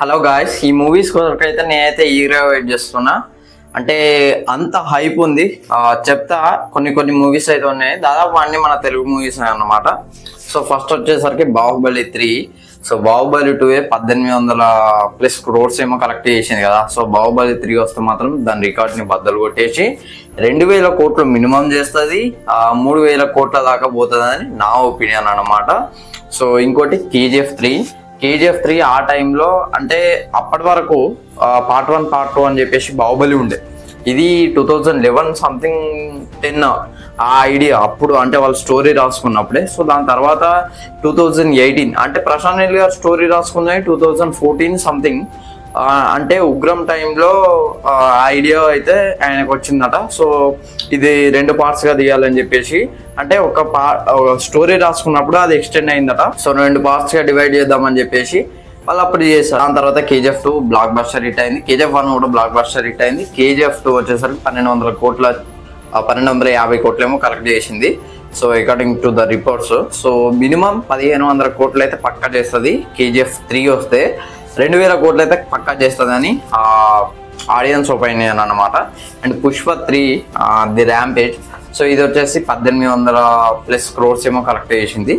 Hello guys, ఈ movies కొరకైతే నేనైతే ఈగర్గా wait చేస్తున్నా. అంటే అంత హైప్ ఉంది. చెప్తా, కొన్ని మూవీస్ అయితే ఉన్నాయి, దాదాపు అన్ని మన తెలుగు మూవీస్ అన్నమాట. సో ఫస్ట్ వచ్చేసరికి బాహుబలి 3. సో బాహుబలి 2 1800+ crores ఏమో కలెక్ట్ చేసింది కదా. సో బాహుబలి 3 వస్తే మాత్రం దాని రికార్డ్ని బద్దలు కొట్టేసి 2000 కోట్లు మినిమం చేస్తుంది, 3000 కోట్ల దాకా పోతుందని నా ఒపీనియన్ అన్నమాట. సో ఇంకోటి కేజీఎఫ్ 3 ఆ టైంలో, అంటే అప్పటి వరకు పార్ట్ 1 పార్ట్ 2 అని చెప్పేసి బాహుబలి ఉండే. ఇది 2011 సంథింగ్ 10 ఆ ఐడియా అప్పుడు, అంటే వాళ్ళు స్టోరీ రాసుకున్నప్పుడే. సో దాని తర్వాత 2018 అంటే ప్రశాంత్ నీల్ గారు స్టోరీ రాసుకున్నది 2014 సంథింగ్. అంటే ఉగ్రం టైంలో ఐడియా అయితే ఆయనకు వచ్చిందట. సో ఇది 2 పార్ట్స్గా తీయాలని చెప్పేసి, అంటే ఒక స్టోరీ రాసుకున్నప్పుడు అది ఎక్స్టెండ్ అయిందట. సో 2 పార్ట్స్గా డివైడ్ చేద్దామని చెప్పేసి వాళ్ళు అప్పుడు చేశారు. దాని తర్వాత కేజీఎఫ్ 2 బ్లాక్ బస్టర్ హిట్ అయింది, కేజీఎఫ్ 1 కూడా బ్లాక్ బస్టర్ హిట్ అయింది. కేజీఎఫ్ 2 వచ్చేసరికి 1250 కోట్లేమో కలెక్ట్ చేసింది. So according to the reports. So minimum 1500 కోట్లు అయితే పక్కా చేస్తుంది. కేజీఎఫ్ 3 వస్తే 2000 కోట్లు అయితే పక్కా చేస్తుందని ఆడియన్స్ ఒపీనియన్ అన్నమాట. And Pushpa 3 the rampage. So ఇది వచ్చేసి 1800+ crores ఏమో కలెక్ట్ చేసింది.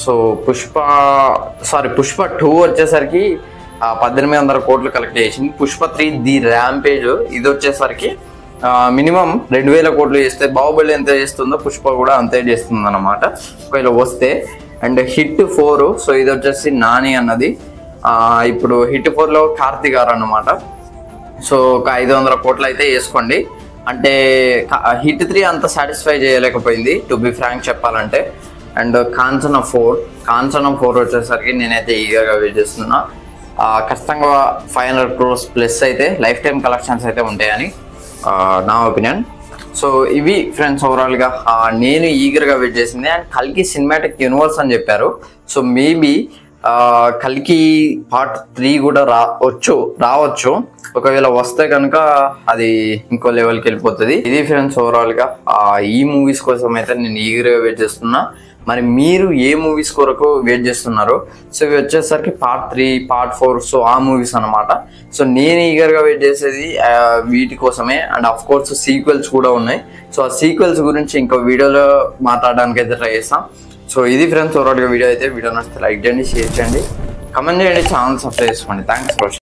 సో పుష్ప 2 వచ్చేసరికి 1800 కోట్లు కలెక్ట్ చేసింది. పుష్ప 3 ది ర్యాంపేజ్ ఇది వచ్చేసరికి మినిమం 2000 కోట్లు చేస్తే, బాహుబలి ఎంత చేస్తుందో పుష్ప కూడా అంతే చేస్తుంది అన్నమాట ఒకవేళ వస్తే. అండ్ హిట్ 4, సో ఇది వచ్చేసి నాని అన్నది. ఇప్పుడు హిట్ 4లో కార్తీ గారు అన్నమాట. సో ఒక 500 కోట్లు అయితే వేసుకోండి. అంటే హిట్ 3 అంత సాటిస్ఫై చేయలేకపోయింది, టు బి ఫ్రాంక్ చెప్పాలంటే. అండ్ కాంచనా 4 వచ్చేసరికి నేనైతే ఈగర్గా వెయిట్ చేస్తున్నా. ఖచ్చితంగా 500 crores ప్లస్ అయితే లైఫ్ టైం కలెక్షన్స్ అయితే ఉంటాయని నా ఒపీనియన్. సో ఇవి ఫ్రెండ్స్ ఓవరాల్గా నేను ఈగర్గా వెయిట్ చేసింది. అండ్ కల్కి సినిమాటిక్ యూనివర్స్ అని చెప్పారు. సో మేబీ కల్కి పార్ట్ 3 కూడా రావచ్చు. ఒకవేళ వస్తే కనుక అది ఇంకో లెవెల్కి వెళ్ళిపోతుంది. ఇది ఫ్రెండ్స్ ఓవరాల్గా ఈ మూవీస్ కోసం అయితే నేను ఈగర్గా వెయిట్ చేస్తున్నా. మరి మీరు ఏ మూవీస్ కొరకు వెయిట్ చేస్తున్నారు? సో ఇవి వచ్చేసరికి పార్ట్ 3 పార్ట్ 4 సో ఆ మూవీస్ అనమాట. సో నేను ఈగర్గా వెయిట్ చేసేది వీటి కోసమే. అండ్ ఆఫ్ కోర్స్ సీక్వెల్స్ కూడా ఉన్నాయి. సో ఆ సీక్వెల్స్ గురించి ఇంకో వీడియోలో మాట్లాడడానికి అయితే ట్రై చేస్తాం. సో ఇది ఫ్రెండ్స్ ఓవరాల్గా వీడియో అయితే. వీడియో నచ్చితే లైక్ చేయండి, షేర్ చేయండి, కమెంట్ చేయండి, ఛానల్ సబ్స్క్రైబ్ చేసుకోండి. Thanks for watching.